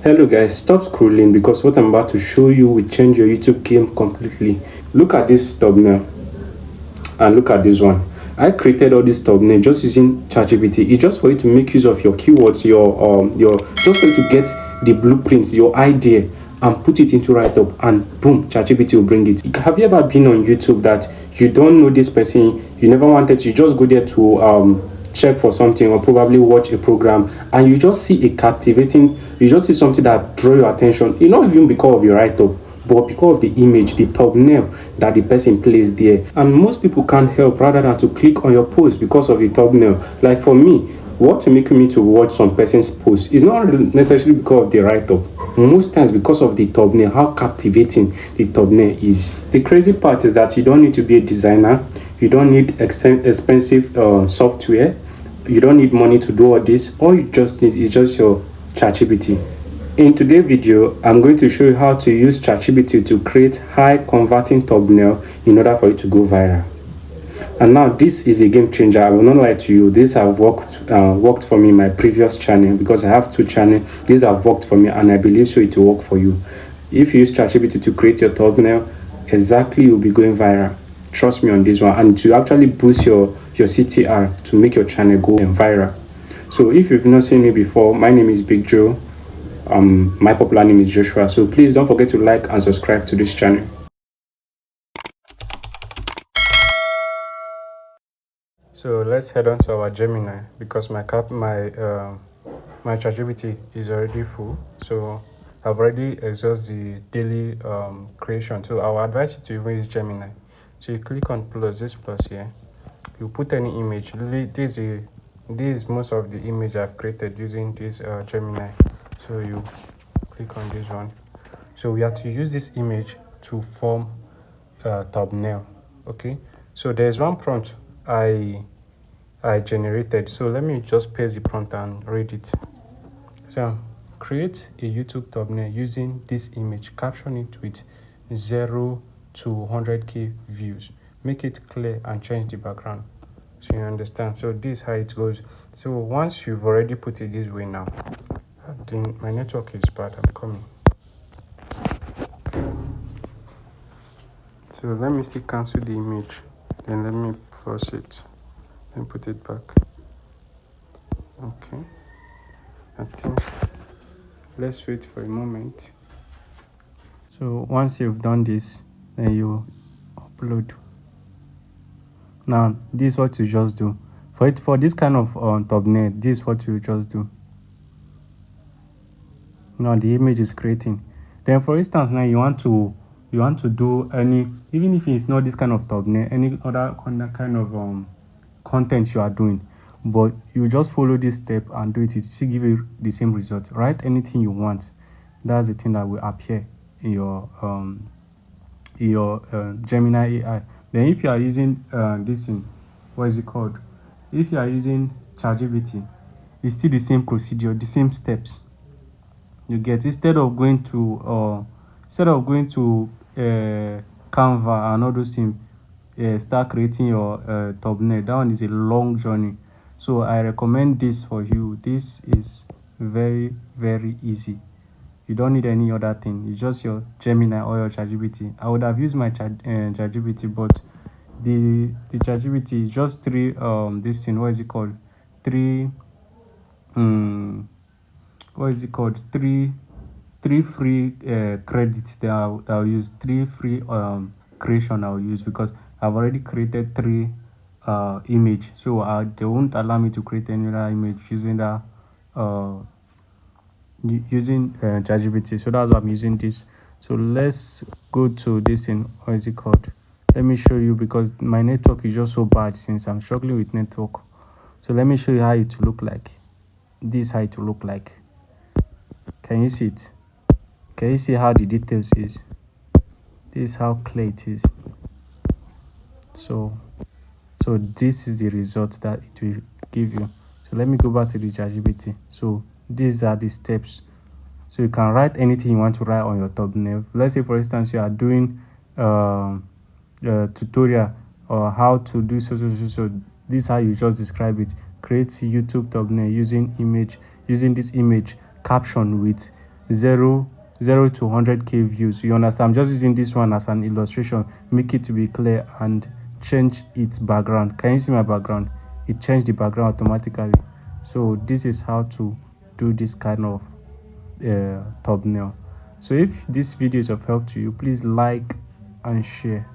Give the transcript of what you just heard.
Hello guys, stop scrolling because what I'm about to show you will change your YouTube game completely. Look at this thumbnail and look at this one. I created all this thumbnail just using ChatGPT. It's just for you to make use of your keywords, your just for you to get the blueprints, your idea, and put it into write up, and boom, ChatGPT will bring it. Have you ever been on YouTube that you don't know this person, you never wanted to, you just go there to check for something or probably watch a program, and you just see a captivating, you just see something that draw your attention, not even because of your write up, but because of the image, the thumbnail that the person placed there. And most people can't help rather than to click on your post because of the thumbnail. Like for me, what to make me to watch some person's post is not necessarily because of the write-up. Most times because of the thumbnail, how captivating the thumbnail is. The crazy part is that you don't need to be a designer, you don't need expensive software, you don't need money to do all this. All you just need is just your ChatGPT. In today's video, I'm going to show you how to use ChatGPT to create high converting thumbnail in order for it to go viral. And now this is a game changer. I will not lie to you. This have worked for me in my previous channel because I have two channels. These have worked for me, and I believe so it will work for you. If you use ChatGPT to create your thumbnail, exactly you'll be going viral. Trust me on this one, and to actually boost your CTR to make your channel go viral. So if you've not seen me before, my name is Big Joe. My popular name is Joshua. So please don't forget to like and subscribe to this channel. So let's head on to our Gemini because my ChatGPT is already full. So I've already exhausted the daily creation. So I'll advise you to even use Gemini. So you click on this plus here. You put any image. This is most of the image I've created using this Gemini. So you click on this one. So we have to use this image to form a thumbnail. Okay. So there's one prompt I generated. So let me just paste the prompt and read it. So create a YouTube thumbnail using this image. Caption it with 0 to 100k views. Make it clear and change the background. So you understand. So this is how it goes. So once you've already put it this way now, my network is bad. I'm coming. So let me still cancel the image. Then let me force it and put it back. Okay. I think let's wait for a moment. So once you've done this, then you upload. Now this is what you just do. For this kind of thumbnail, this is what you just do. Now the image is creating. Then for instance, now you want to do any, even if it's not this kind of thumbnail, any other kind of content you are doing, but you just follow this step and do it, it will give you the same result. Write anything you want. That's the thing that will appear in your Gemini AI. Then if you are using this thing, what is it called? If you are using ChatGPT, it's still the same procedure, the same steps. You get, instead of going to Canva and all those things, start creating your thumbnail. That one is a long journey. So I recommend this for you. This is very, very easy. You don't need any other thing. It's just your Gemini or your ChatGPT. I would have used my ChatGPT, but the ChatGPT is just three this thing. What is it called? Three three free credits that I'll use. Three free creation I'll use because I've already created three image. So they won't allow me to create any other image using that using ChatGPT. So that's why I'm using this. So let's go to this in, what is it called? Let me show you because my network is just so bad since I'm struggling with network. So let me show you how it will look like. This is how it will look like. Can you see it? Can you see how the details is? This is how clear it is. So this is the result that it will give you. So let me go back to the ChatGPT. So these are the steps. So you can write anything you want to write on your thumbnail. Let's say for instance you are doing a tutorial or how to do so. This is how you just describe it. Create YouTube thumbnail using this image caption with 0 to 100k views. You understand? I'm just using this one as an illustration, make it to be clear, and change its background. Can you see my background? It changed the background automatically. So this is how to do this kind of thumbnail. So if this video is of help to you, please like and share.